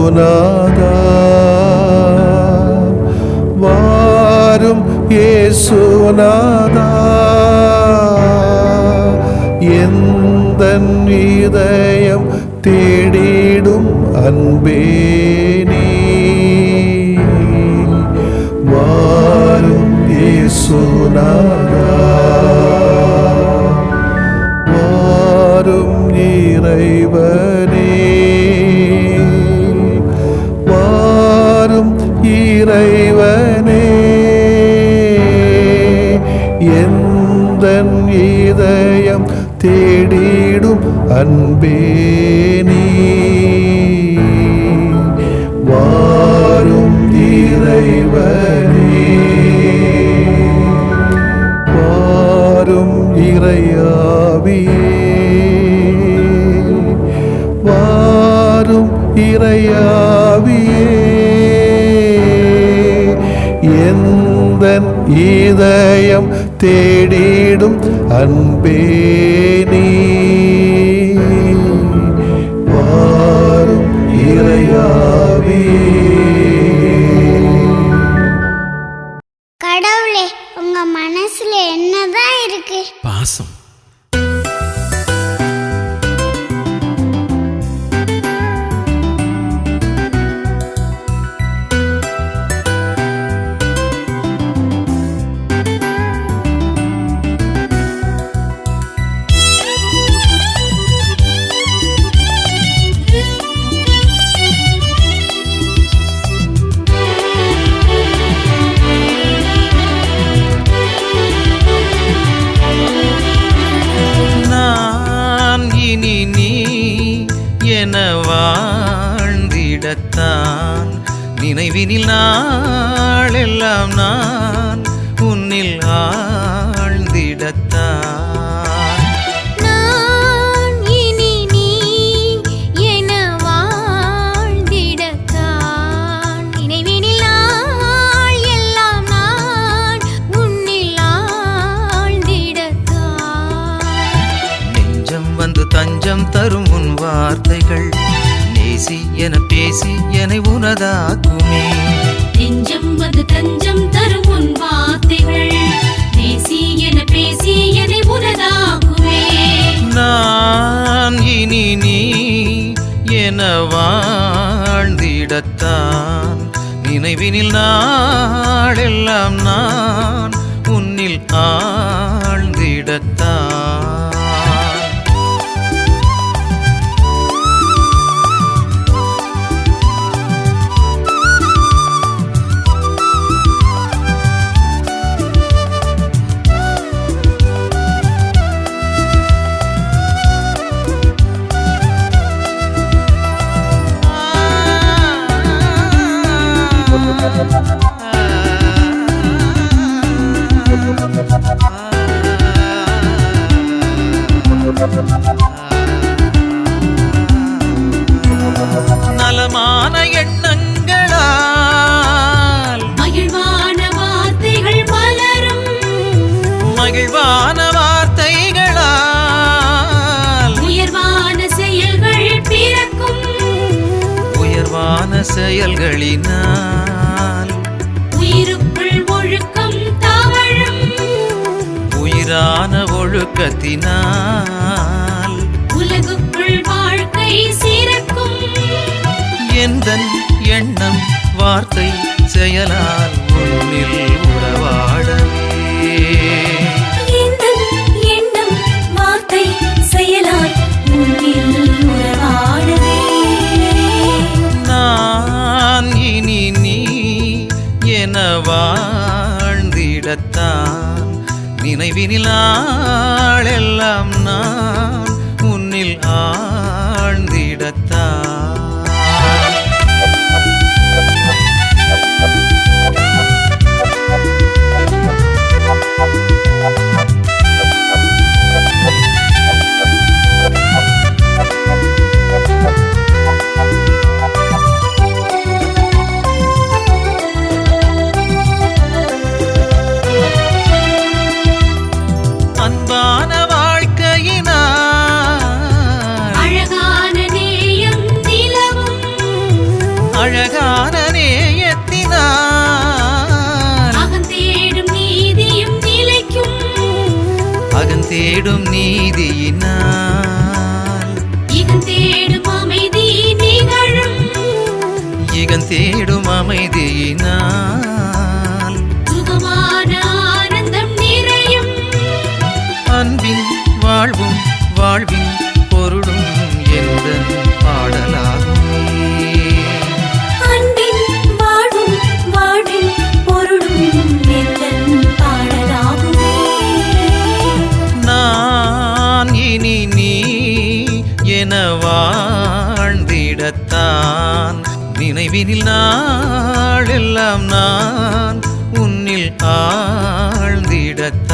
இயேசுநாதா வாரும் இயேசுநாதா எந்தன் இதயம் தேடிடும் அன்பே நீ வாரும் இயேசுநாதா வாரும் இறைவனே வாரும் இறைவனே எந்தன் இதயம் தேடிடும் அன்பே நீ வாரும் இறைவனே வாரும் இறையாவியே வாரும் இறையாவியே எந்தன் இதயம் தேடிடும் அன்பே நீ வாரும் இறையாவியே. கடவுளே, உங்க மனசுல என்னதான் இருக்கு? பாசம். வாழ்ந்திடத்தான் நினைவினில் நாளெல்லாம் நான் உன்னில் ஆழ்ந்திடத்தான் நான் இனி நீ என வாழ்ந்திடத்தான் நினைவினில் நாள் எல்லாம் நான் உன்னில் ஆழ்ந்திடத்தான் நெஞ்சம் வந்து தஞ்சம் தரும் உன் வார்த்தைகள் நேசி என பேசி என்னை உனதாக்குமே. நெஞ்சம் வந்து தஞ்சம் தரும் உன் வார்த்தைகள் நேசி என பேசி என்னை உனதாக்குமே. நான் இனி நீ என வாழ்ந்திடத்தான் நினைவினில் நாளெல்லாம் நான் உன்னில் ஆழ்ந்திடத்தான் நலமான எண்ணங்களால் மகிழ்வான வார்த்தைகள் மலரும் மகிழ்வான வார்த்தைகளால் உயர்வான செயல்கள் பிறக்கும் உயர்வான செயல்களினால் உயிருக்குள் ஒழுக்கம் தவழும் உயிரான ஒழுக்கத்தினால் உலகுக்குள் வாழ்க்கை சிறக்கும் எந்தன் எண்ணம் வார்த்தை செயலால் உன்னில் உறவாடவே எந்தன் எண்ணம் வார்த்தை செயலால் உன்னில் உறவாடவே நான் இனி நீ என வாழ்ந்திடத்தான் நினைவினில் நாளெல்லாம் நான் உன்னில் ஆழ்ந்திடத்தான் அன்பான வாழ்க்கையினால் அழகான நேயம் நிலவும் தேடும் நீதியினால் இகன் தேடும் அமைதி நிகழும் இகன் தேடும் அமைதியினால் சுகமான ஆனந்தம் நிறையும் அன்பின் வாழ்வும் வாழ்வின் பொருளும் எந்தன் பாடலாகுமே அன்பின் வாழ்வும் வாழ்வின் பொருளும் எந்தன் பாடலாகுமே நான் இனி நீ என வாழ்ந்திடத்தான் நினைவினில் நாளெல்லாம் நான் உன்னில் ஆழ்ந்திடத்தான்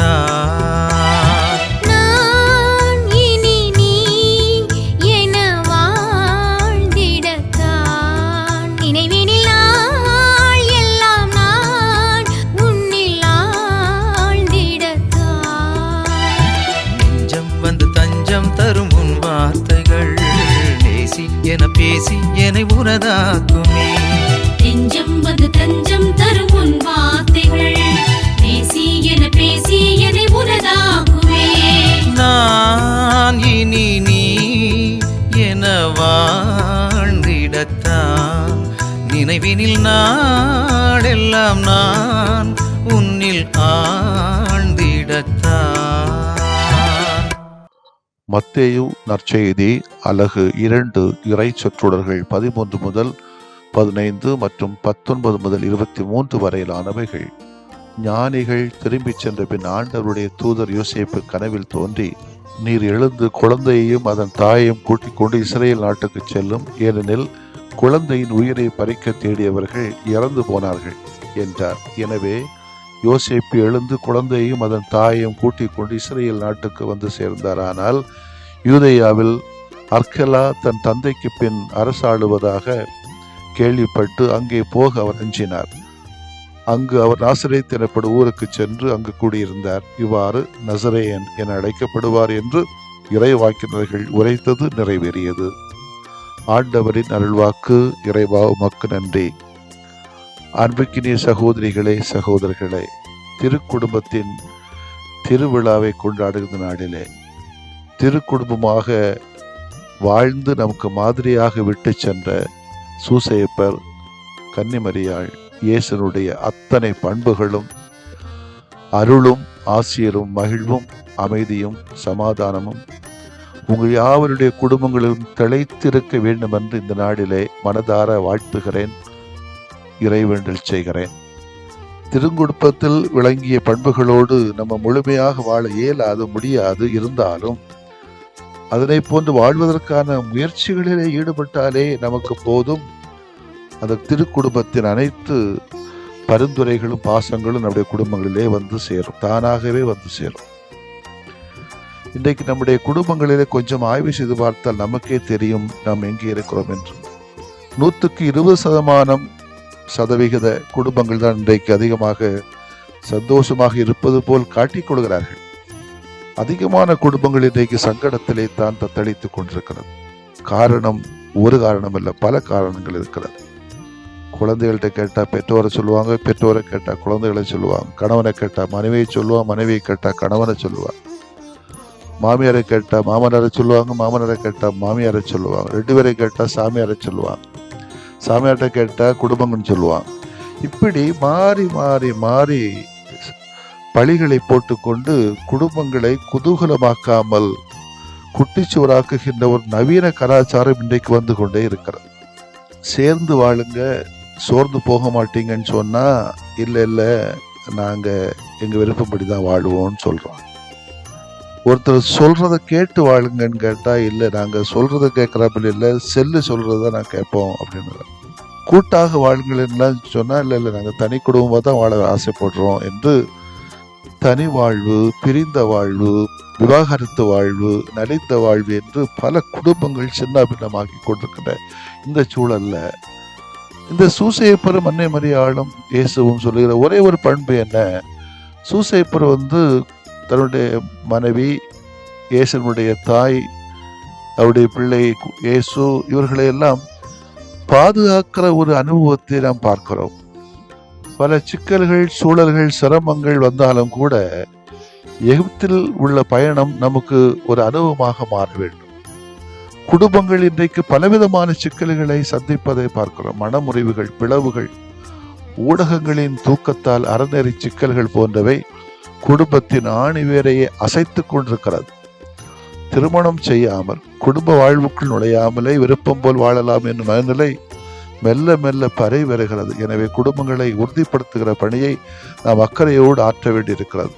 நான் இனி நீ என வாழ்ந்திடத்தான் நினைவினில் நாள் எல்லாம் நான் உன்னில் ஆழ்ந்திடத்தான் நெஞ்சம் வந்து தஞ்சம் தரும் உன் வார்த்தைகள் நேசி என பேசி என்னை உனதாக்குமே நெஞ்சம் வந்து தஞ்சம் தரும் உன் வார்த்தைகள் பேசி என பேசி என்னை உனதாக்குவே நான் இனி நீ என வாழ்ந்திடத்தான் நினைவினில் நாளெல்லாம் நான் உன்னில் ஆழ்ந்திடத்தான். மத்தேயு நற்செய்தி அலகு 2 இறை சொற்றொடர்கள் 13 முதல் 15 மற்றும் 19 முதல் 23 வரையிலானவைகள். ஞானிகள் திரும்பிச் சென்ற பின் ஆண்டவருடைய தூதர் யோசேப்பு கனவில் தோன்றி, நீர் எழுந்து குழந்தையையும் அதன் தாயையும் கூட்டிக் கொண்டு இஸ்ரேல் நாட்டுக்கு செல்லும், ஏனெனில் குழந்தையின் உயிரை பறிக்க தேடியவர்கள் இறந்து போனார்கள் என்றார். எனவே யோசேப்பு எழுந்து குழந்தையையும் அதன் தாயையும் கூட்டிக் கொண்டு இஸ்ரேல் நாட்டுக்கு வந்து சேர்ந்தார். ஆனால் யூதேயாவில் அர்கெலா தன் தந்தைக்கு பின் அரசாளுவதாக கேள்விப்பட்டு அங்கே போக அவர் அஞ்சினார். அங்கு அவர் நாசரேத் எனப்படும் ஊருக்கு சென்று அங்கு கூடியிருந்தார். இவ்வாறு நசரேயன் என அழைக்கப்படுவார் என்று இறைவாக்கினர்கள் உரைத்தது நிறைவேறியது. ஆண்டவரின் அருள்வாக்கு. இறைவா உமக்கு நன்றி. அன்புக்கினிய சகோதரிகளே, சகோதரர்களே, திருக்குடும்பத்தின் திருவிழாவை கொண்டாடுகிற நாளிலே திருக்குடும்பமாக வாழ்ந்து நமக்கு மாதிரியாக விட்டு சென்ற சூசையப்பர், கன்னிமரியாள், இயேசுனுடைய அத்தனை பண்புகளும் அருளும் ஆசிரியரும் மகிழ்வும் அமைதியும் சமாதானமும் உங்கள் யாவருடைய குடும்பங்களிலும் திளைத்திருக்க வேண்டும் என்று இந்த நாளிலே மனதார வாழ்த்துகிறேன், இறைவேண்டல் செய்கிறேன். திருக்குடும்பத்தில் விளங்கிய பண்புகளோடு நம்ம முழுமையாக வாழ இயலாது, முடியாது. இருந்தாலும் அதனை போன்று வாழ்வதற்கான முயற்சிகளிலே ஈடுபட்டாலே நமக்கு போதும். அந்த திருக்குடும்பத்தின் அனைத்து பரிந்துரைகளும் பாசங்களும் நம்முடைய குடும்பங்களிலே வந்து சேரும், தானாகவே வந்து சேரும். இன்றைக்கு நம்முடைய குடும்பங்களிலே கொஞ்சம் ஆய்வு செய்து பார்த்தால் நமக்கே தெரியும் நாம் எங்கே இருக்கிறோம் என்று. 120% குடும்பங்கள் தான் இன்றைக்கு அதிகமாக சந்தோஷமாக இருப்பது போல் காட்டிக் கொள்கிறார்கள். அதிகமான குடும்பங்கள் இன்றைக்கு சங்கடத்திலே தான் தத்தளித்துக் கொண்டிருக்கிறது. காரணம் ஒரு காரணம் அல்ல, பல காரணங்கள் இருக்கிறது. குழந்தைகள்கிட்ட கேட்டால் பெற்றோரை சொல்லுவாங்க, பெற்றோரை கேட்டால் குழந்தைகளை சொல்லுவாங்க, கணவனை கேட்டால் மனைவியை சொல்லுவாங்க, மனைவியை கேட்டால் கணவனை சொல்லுவாங்க, மாமியாரை கேட்டால் மாமனாரை சொல்லுவாங்க, மாமனாரை கேட்டால் மாமியாரை சொல்லுவாங்க, 2 பேரை கேட்டால் சாமியாரை சொல்லுவாங்க, சாமியார்கிட்ட கேட்டால் குடும்பங்கன்னு சொல்லுவாங்க. இப்படி மாறி மாறி மாறி பழிகளை போட்டுக்கொண்டு குடும்பங்களை குதூகலமாக்காமல் குட்டிச்சுவராக்குகின்ற ஒரு நவீன கலாச்சாரம் இன்றைக்கு வந்து கொண்டே இருக்கிறது. சேர்ந்து வாழுங்க, சோர்ந்து போக மாட்டீங்கன்னு சொன்னா இல்லை நாங்க எங்க விருப்பப்படி தான் வாழுவோம்னு சொல்றோம். ஒருத்தர் சொல்றத கேட்டு வாழுங்கன்னு கேட்டா இல்லை, நாங்க சொல்றத கேட்கறாப்பில் இல்லை, செல்லு சொல்றத நான் கேட்போம் அப்படின்னு. கூட்டாக வாழுங்கள்லாம் சொன்னா இல்லை நாங்க தனி குடும்பமாக தான் வாழ ஆசைப்படுறோம் என்று தனி வாழ்வு, பிரிந்த வாழ்வு, விவாகரத்து வாழ்வு, நலிந்த வாழ்வு என்று பல குடும்பங்கள் சின்ன பின்னமாக்கி கொண்டிருக்கின்ற இந்த சூழல்ல இந்த சூசையப்பரும் அன்னை மரியாளும் இயேசுவும் சொல்லுகிற ஒரே ஒரு பண்பு என்ன? சூசையப்பர் தன்னுடைய மனைவி, இயேசுனுடைய தாய், அவருடைய பிள்ளை இயேசு, இவர்களை எல்லாம் பாதுகாக்கிற ஒரு அனுபவத்தை நாம் பார்க்கிறோம். பல சிக்கல்கள், சூழல்கள், சிரமங்கள் வந்தாலும் கூட எகிப்தில் உள்ள பயணம் நமக்கு ஒரு அனுபவமாக மாற வேண்டும். குடும்பங்கள் இன்றைக்கு பலவிதமான சிக்கல்களை சந்திப்பதை பார்க்கிறோம். மனமுறிவுகள், பிளவுகள், ஊடகங்களின் தூக்கத்தால் அறநெறி சிக்கல்கள் போன்றவை குடும்பத்தின் ஆணிவேரையே அசைத்துக் கொண்டிருக்கிறது. திருமணம் செய்யாமல் குடும்ப வாழ்வுக்குள் நுழையாமலே விருப்பம் போல் வாழலாம் என்னும் மனநிலை மெல்ல மெல்ல பரவி வருகிறது. எனவே குடும்பங்களை உறுதிப்படுத்துகிற பணியை நாம் அக்கறையோடு ஆற்ற வேண்டியிருக்கிறது.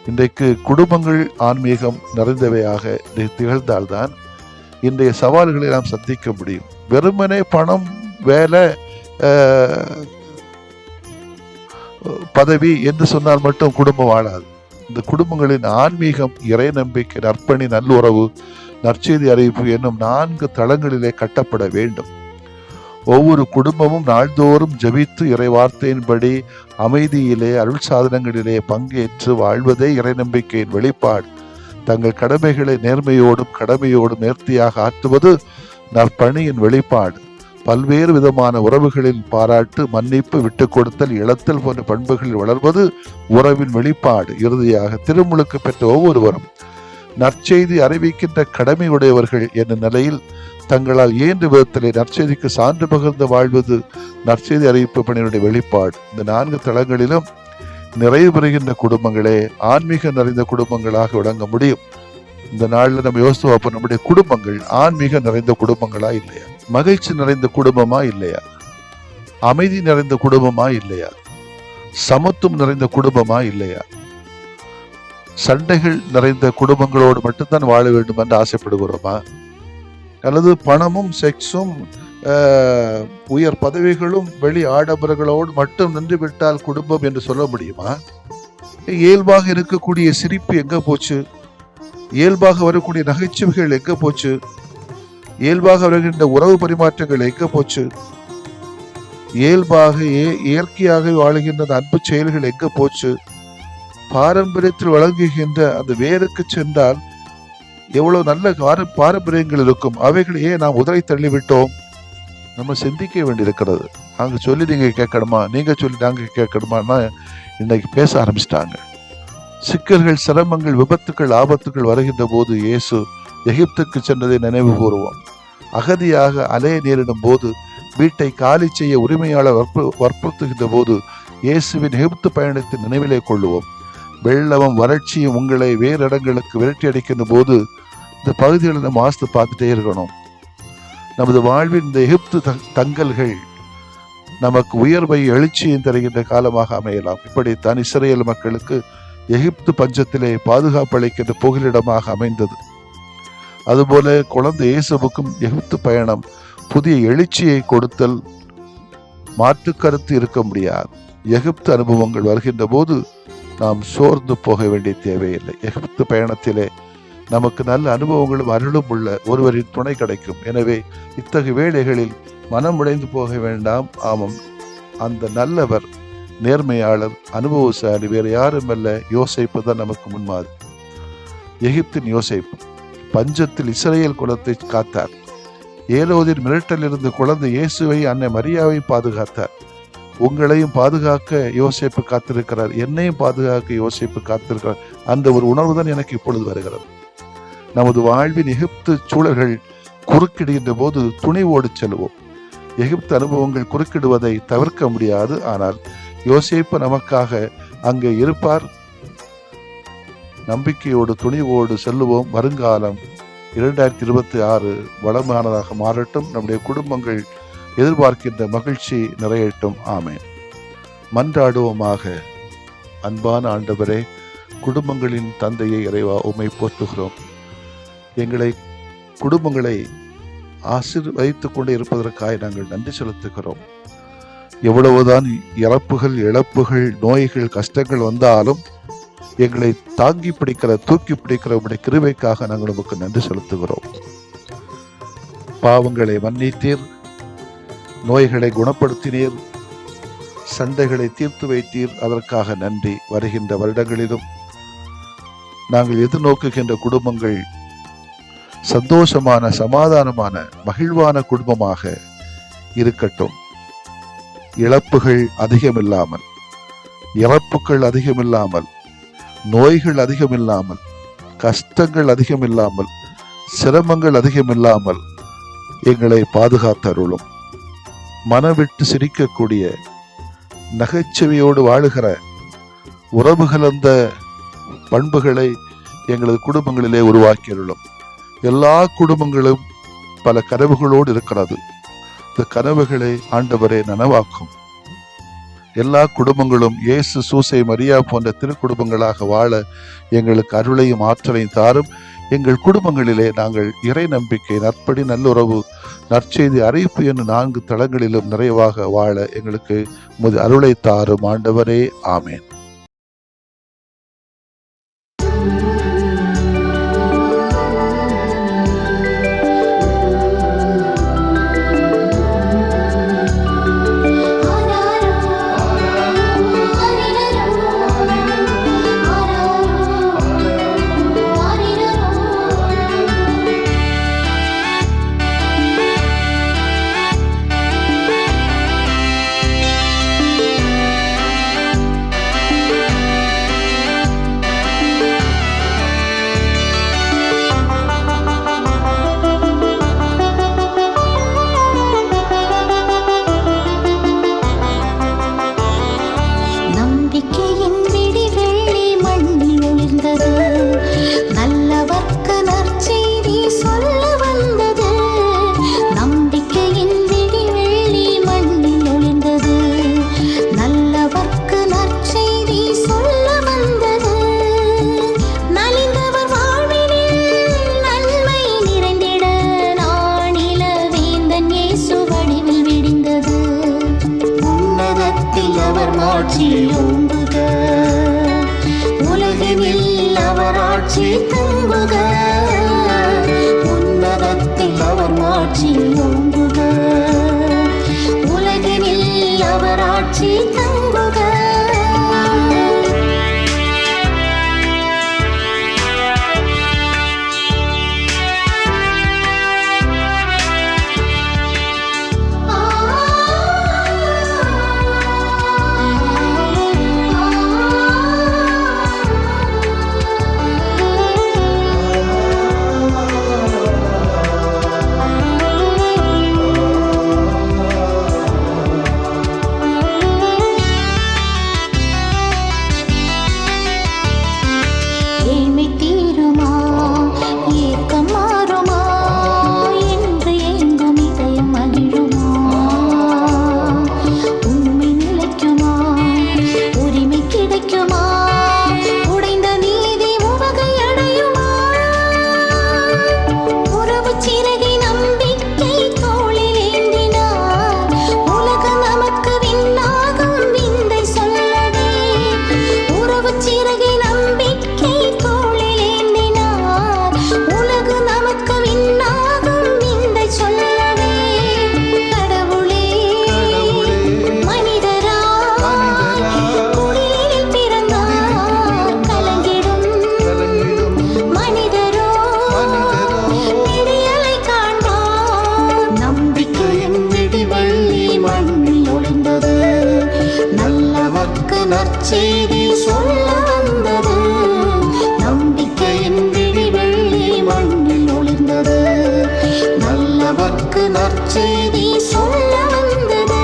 இன்றைக்கு குடும்பங்கள் ஆன்மீகம் நிறைந்தவையாக திகழ்ந்தால்தான் இன்றைய சவால்களை நாம் சந்திக்க முடியும். வெறுமனே பணம், வேலை, பதவி என்று சொன்னால் மட்டும் குடும்பம் வாழாது. இந்த குடும்பங்களின் ஆன்மீகம், இறை நம்பிக்கை, நற்பணி, நல்லுறவு, நற்செய்தி அறிவிப்பு என்னும் 4 தளங்களிலே கட்டப்பட வேண்டும். ஒவ்வொரு குடும்பமும் நாள்தோறும் ஜெபித்து இறை வார்த்தையின்படி அமைதியிலே, அருள் சாதனங்களிலே பங்கேற்று வாழ்வதே இறை நம்பிக்கையின் வெளிப்பாடு. தங்கள் கடமைகளை நேர்மையோடும் கடமையோடும் நேர்த்தியாக ஆற்றுவது நற்பணியின் வெளிப்பாடு. பல்வேறு விதமான உறவுகளின் பாராட்டு, மன்னிப்பு, விட்டுக் கொடுத்தல், இழத்தல் போன்ற பண்புகளில் வளர்வது உறவின் வெளிப்பாடு. இறுதியாக திருமுழுக்கு பெற்ற ஒவ்வொருவரும் நற்செய்தி அறிவிக்கின்ற கடமையுடையவர்கள் என்னும் நிலையில் தங்களால் இயன்ற விதத்திலே நற்செய்திக்கு சான்று பகிர்ந்து வாழ்வது நற்செய்தி அறிவிப்பு பணியினுடைய வெளிப்பாடு. இந்த 4 தளங்களிலும் நிறைவு பெறுகின்ற குடும்பங்களே ஆன்மீக நிறைந்த குடும்பங்களாக விளங்க முடியும். இந்த நாளில் நம்ம யோசித்து பார்ப்போம், நம்முடைய குடும்பங்கள் ஆன்மீக நிறைந்த குடும்பங்களா இல்லையா? மகிழ்ச்சி நிறைந்த குடும்பமா இல்லையா? அமைதி நிறைந்த குடும்பமா இல்லையா? சமத்துவம் நிறைந்த குடும்பமா இல்லையா? சண்டைகள் நிறைந்த குடும்பங்களோடு மட்டும்தான் வாழ வேண்டும் என்று ஆசைப்படுகிறோமா? அல்லது பணமும், செக்ஸும், உயர் பதவிகளும், வெளி ஆடம்பரங்களோடு மட்டும் நின்று விட்டால் குடும்பம் என்று சொல்ல முடியுமா? இயல்பாக இருக்கக்கூடிய சிரிப்பு எங்க போச்சு? இயல்பாக வரக்கூடிய நகைச்சுவைகள் எங்க போச்சு? இயல்பாக வருகின்ற உறவு பரிமாற்றங்கள் எங்க போச்சு? இயல்பாக இயற்கையாக வாழுகின்ற அன்பு செயல்கள் எங்க போச்சு? பாரம்பரியத்தில் வழங்குகின்ற அந்த வேருக்கு சென்றால் எவ்வளவு நல்ல பாரம்பரியங்கள் இருக்கும். அவைகளை ஏன் நாம் உதறி தள்ளிவிட்டோம்? நம்ம சிந்திக்க வேண்டியிருக்கிறது. அங்க சொல்லி நீங்க கேட்கணுமா, நீங்க சொல்லி நாங்க கேட்கணுமான்னா இன்னைக்கு பேச ஆரம்பிச்சிட்டாங்க. சிக்கல்கள், சிரமங்கள், விபத்துக்கள், ஆபத்துக்கள் வருகின்ற போது இயேசு எகிப்துக்கு சென்றதை நினைவு கூறுவோம். அகதியாக அலைய நேரிடும் போது, வீட்டை காலி செய்ய உரிமையாளர் வற்புறுத்துகின்ற போது இயேசுவின் எகிப்து பயணத்தை நினைவிலே கொள்ளுவோம். வெள்ளமும் வறட்சியும் உங்களை வேறு இடங்களுக்கு விரட்டி அடிக்கின்ற போது இந்த பகுதிகளை நம்ம ஆஸ்து பார்த்துட்டே இருக்கணும். நமது வாழ்வின் இந்த எகிப்து தங்கல்கள் நமக்கு உயர்வை, எழுச்சியும் தருகின்ற காலமாக அமையலாம். இப்படித்தான் இஸ்ரேல் மக்களுக்கு எகிப்து பஞ்சத்திலே பாதுகாப்பு அளிக்கின்ற புகலிடமாக அமைந்தது. அதுபோல குழந்தை இயேசுவுக்கும் எகிப்து பயணம் புதிய எழுச்சியை கொடுத்தல் மாற்று கருத்து இருக்க முடியாது. எகிப்து அனுபவங்கள் வருகின்ற போது நாம் சோர்ந்து போக வேண்டிய தேவையில்லை. எகிப்து பயணத்திலே நமக்கு நல்ல அனுபவங்களும் அருளும் உள்ள ஒருவரின் துணை கிடைக்கும். எனவே இத்தகைய வேளைகளில் மனம் உடைந்து போக வேண்டாம். ஆமாம், அந்த நல்லவர், நேர்மையாளர், அனுபவசாலி வேறு யாரும் அல்ல, யோசேப்பு தான் நமக்கு முன்மாதிரி. எகிப்தின் யோசேப்பு பஞ்சத்தில் இஸ்ரேல் குலத்தை காத்தார். ஏரோதின் மிரட்டலிருந்து குழந்தை இயேசுவை, அன்னை மரியாவை பாதுகாத்தார். உங்களையும் பாதுகாக்க யோசேப்பு காத்திருக்கிறார், என்னையும் பாதுகாக்க யோசேப்பு காத்திருக்கிறார். அந்த ஒரு உணர்வு தான் எனக்கு இப்பொழுது வருகிறது. நமது வாழ்வின் எகிப்து சூழல்கள் குறுக்கிடுகின்ற போது துணிவோடு செல்வோம். எகிப்து அனுபவங்கள் குறுக்கிடுவதை தவிர்க்க முடியாது. ஆனால் யோசேப்பு நமக்காக அங்கே இருப்பார். நம்பிக்கையோடு துணிவோடு செல்லுவோம். வருங்காலம் 2026 வளமானதாக மாறட்டும். நம்முடைய குடும்பங்கள் எதிர்பார்க்கின்ற மகிழ்ச்சி நிறையட்டும். ஆமென். மன்றாடுவோமாக. அன்பான ஆண்டவரே, குடும்பங்களின் தந்தையை இறைவா, உம்மை போற்றுகிறோம். எங்களை குடும்பங்களை ஆசீர்வதித்துக் கொண்டு இருப்பதற்காக நாங்கள் நன்றி செலுத்துகிறோம். எவ்வளவுதான் இறப்புகள், இழப்புகள், நோய்கள், கஷ்டங்கள் வந்தாலும் எங்களை தாங்கி பிடிக்கிற, தூக்கி பிடிக்கிற உம்முடைய கிருபைக்காக நாங்கள் உமக்கு நன்றி செலுத்துகிறோம். பாவங்களை மன்னித்தீர், நோய்களை குணப்படுத்தினீர், சண்டைகளை தீர்த்து வைத்தீர். அதற்காக நன்றி. வருகின்ற வருடங்களிலும் நாங்கள் எதிர்நோக்குகின்ற குடும்பங்கள் சந்தோஷமான, சமாதானமான, மகிழ்வான குடும்பமாக இருக்கட்டும். இழப்புகள் அதிகமில்லாமல், இறப்புகள் அதிகமில்லாமல், நோய்கள் அதிகமில்லாமல், கஷ்டங்கள் அதிகமில்லாமல், சிரமங்கள் அதிகமில்லாமல் எங்களை பாதுகாத்தருளும். மனவிட்டு சிரிக்கக்கூடிய, நகைச்சுவையோடு வாழுகிற, உறவுகளந்த பண்புகளை எங்களது குடும்பங்களிலே உருவாக்கியுள்ளோம். எல்லா குடும்பங்களும் பல கனவுகளோடு இருக்கிறது. இந்த கனவுகளை ஆண்டவரே நனவாக்கும். எல்லா குடும்பங்களும் இயேசு, சூசை, மரியா போன்ற திருக்குடும்பங்களாக வாழ எங்களுக்கு அருளையும் ஆற்றலையும் தாரும். எங்கள் குடும்பங்களிலே நாங்கள் இறை நம்பிக்கை, நற்படி, நல்லுறவு, நற்செய்தி, அறிவிப்பு என்னும் 4 தளங்களிலும் நிறைவாக வாழ எங்களுக்கு உமது அருளை தாரும் ஆண்டவரே. ஆமேன். உலகினில் அவர் ஆட்சி தங்குக, உன்னதத்தில் அவர் மாட்சி ஓங்குக. உலகினில் அவர் ஆட்சி தங்குக. நற்செய்தி சொல்ல வந்தது, நம்பிக்கையின் விடிவெள்ளி மண்ணில் ஒளிர்ந்தது. நல்லவர்க்கு நற்செய்தி சொல்ல வந்தது.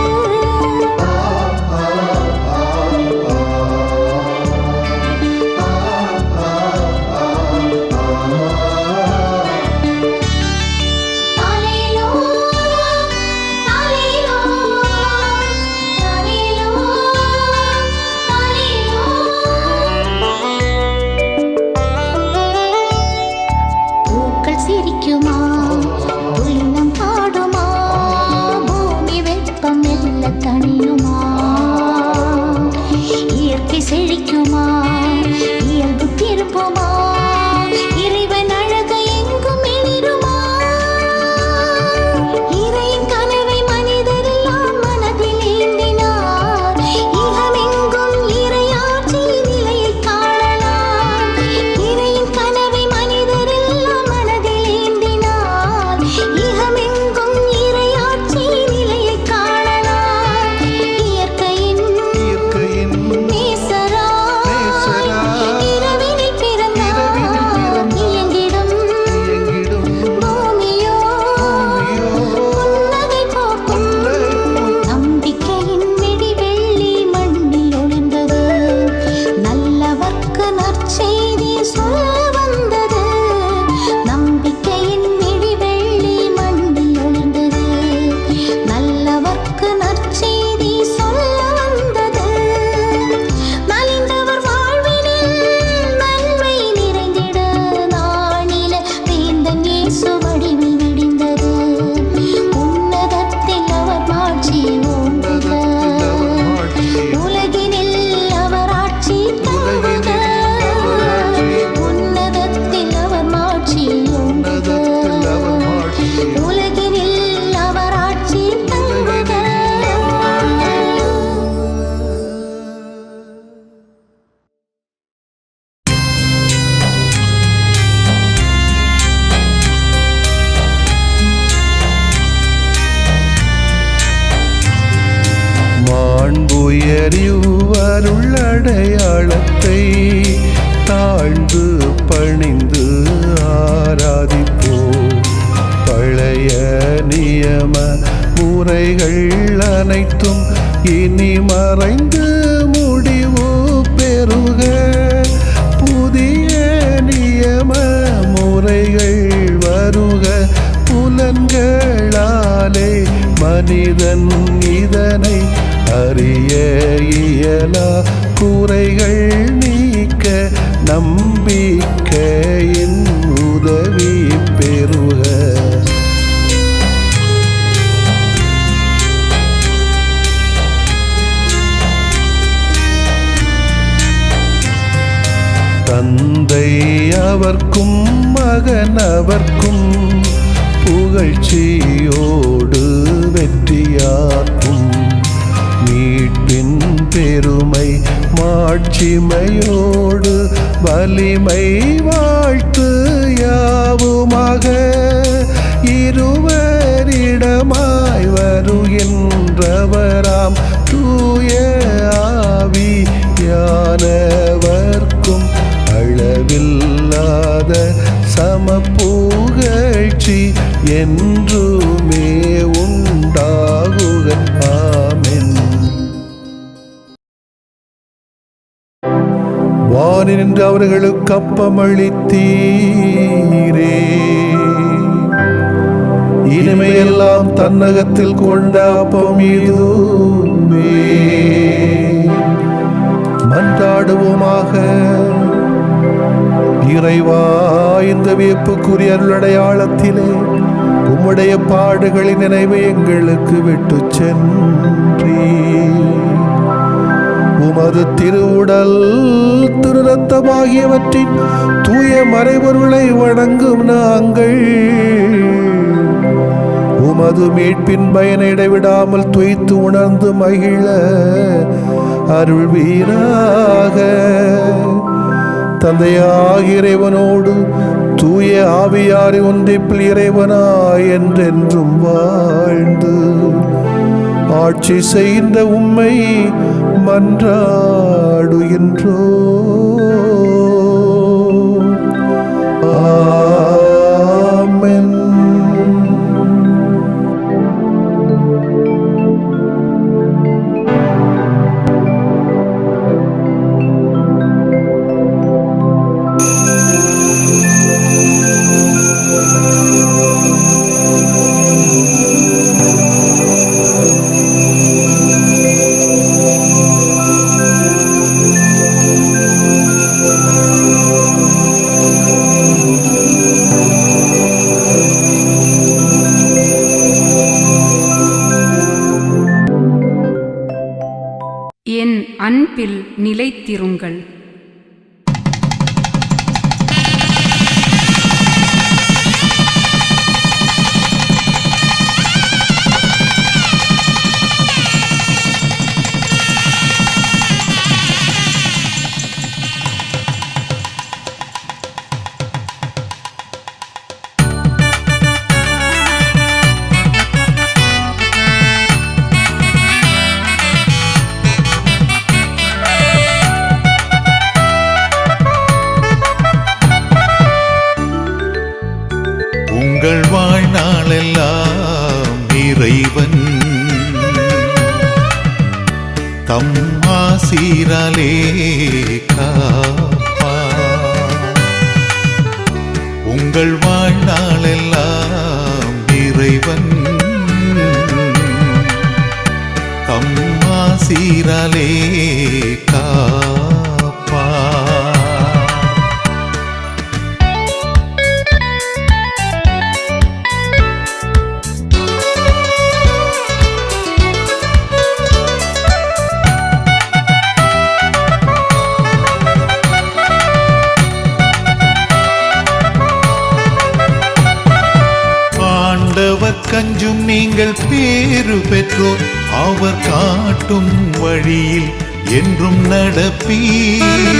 துயரியுவருள்ளடையாளத்தை தாழ்ந்து பணிந்து ஆராதிப்போம். பழைய நியம முறைகள் அனைத்தும் இனி மறைந்து முடிவு பெறுக. புதிய நியம முறைகள் வருக. புலன்களாலே மனிதன் இதனை அறிய இயலா. குறைகள் நீக்க நம்பிக்கையின் உதவி பெறுக. தந்தை அவர்க்கும் மகன் அவர்க்கும் புகழ்ச்சியோடு வெற்றியாக்கும். மீட்பின் பெருமை மாட்சிமையோடு வலிமை வாழ்த்து யாவுமாக. இருவரிடமாய் வருகின்றவராம் தூய ஆவியானவர்க்கும் அளவில்லாத சமப்புகழ்ச்சி என்றுமே உண்டாகுக. ஆமென். வானின்று அவர்களுக்கு அப்பமளித்தீரே, இனிமையெல்லாம் தன்னகத்தில் கொண்ட அப்பம் இதுவே. மன்றாடுவோமாக. இறைவா, இந்த வியப்புக்குரிய அருளடையாளத்திலே உம்முடைய பாடுகளின் நினைவை எங்களுக்கு விட்டு சென்றீ. உமது திருவுடல் திரு ரத்தமாகியவற்றின் தூய மறைபொருளை வணங்கும் நாங்கள் உமது மீட்பின் பயனை இடைவிடாமல் துய்த்து உணர்ந்து மகிழ அருள்வீராக. தந்தையாகிய இறைவனோடு தூய ஆவியாரை ஒன்றிப்பில் இறைவனாய் என்றென்றும் வாழ்ந்து ஆட்சி செய்கின்ற உம்மை மன்றாடுகின்றோம். ஆமென். என் அன்பில் நிலைத்திருங்கள். உங்கள் வாழ்நாளெல்லாம் இறைவன் தம் ஆசீராலே காப்பார். உங்கள் வாழ்நாளெல்லாம் இறைவன் தம் ஆசீராலே காப்பார். கஞ்சும் நீங்கள் பேறு பெற்றோர், அவர் காட்டும் வழியில் என்றும் நடப்பீர்.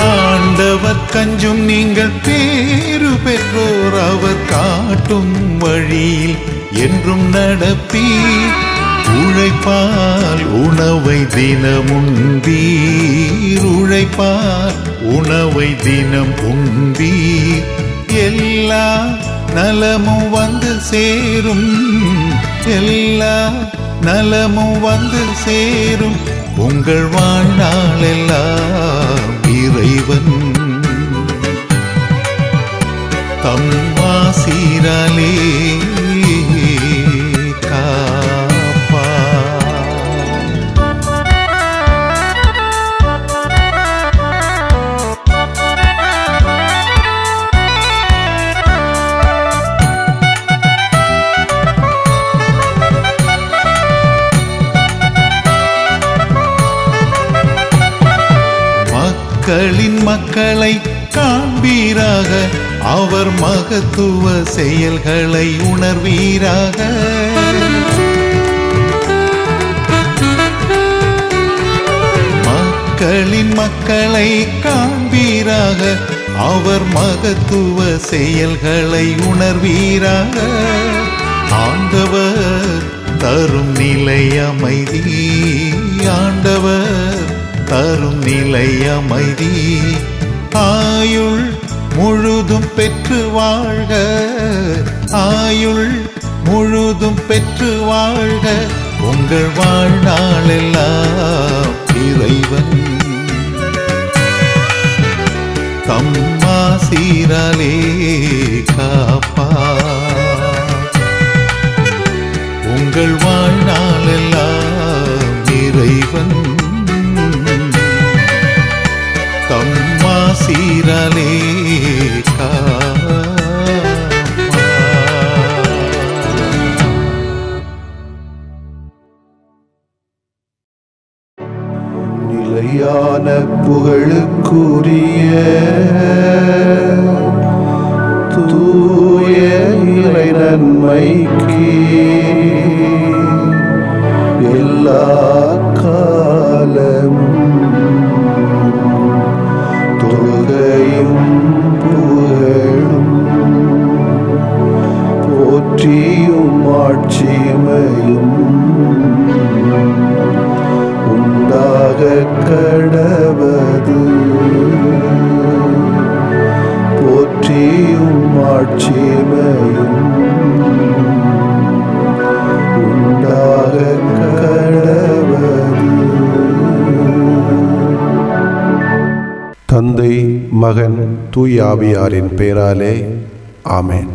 ஆண்டவர் கஞ்சும் நீங்கள் பேறு பெற்றோர், அவர் காட்டும் வழியில் என்றும் நடப்பீர். உழைப்பால் உணவை தினமுண்பீர், உழைப்பால் உணவை தினம் உண்பீர். எல்லா நலமும் வந்து சேரும், எல்லா நலமும் வந்து சேரும். உங்கள் வாழ்நாளெல்லாம் இறைவன் தம் ஆசீராலே மக்களின் மக்களை காண்பீராக, அவர் மகத்துவ செயல்களை உணர்வீராக. மக்களின் மக்களை காண்பீராக, அவர் மகத்துவ செயல்களை உணர்வீராக. ஆண்டவர் தரும் நிலை அமைதி, ஆண்டவர் தரும் நிலை அமைதி. ஆயுள் முழுதும் பெற்று வாழ்க, ஆயுள் முழுதும் பெற்று வாழ்க. உங்கள் வாழ்நாளெல்லாம் இறைவன் தம் ஆசீராலே காப்பார். உங்கள் வாழ்நாளெல்லாம் இறைவன் தம் ஆசீராலே நிலையான புகழுக்குரிய தூய இறை நன்மைக்கு எல்லா காலமும் தொழுகையும் புகழும் போற்றியும் ஆட்சிமையும் உண்டாக கடவது. போற்றியும் ஆட்சிமையும் உண்டாக கடவது. தந்தை, மகன், தூய ஆவியாரின் பெயராலே ஆமென்.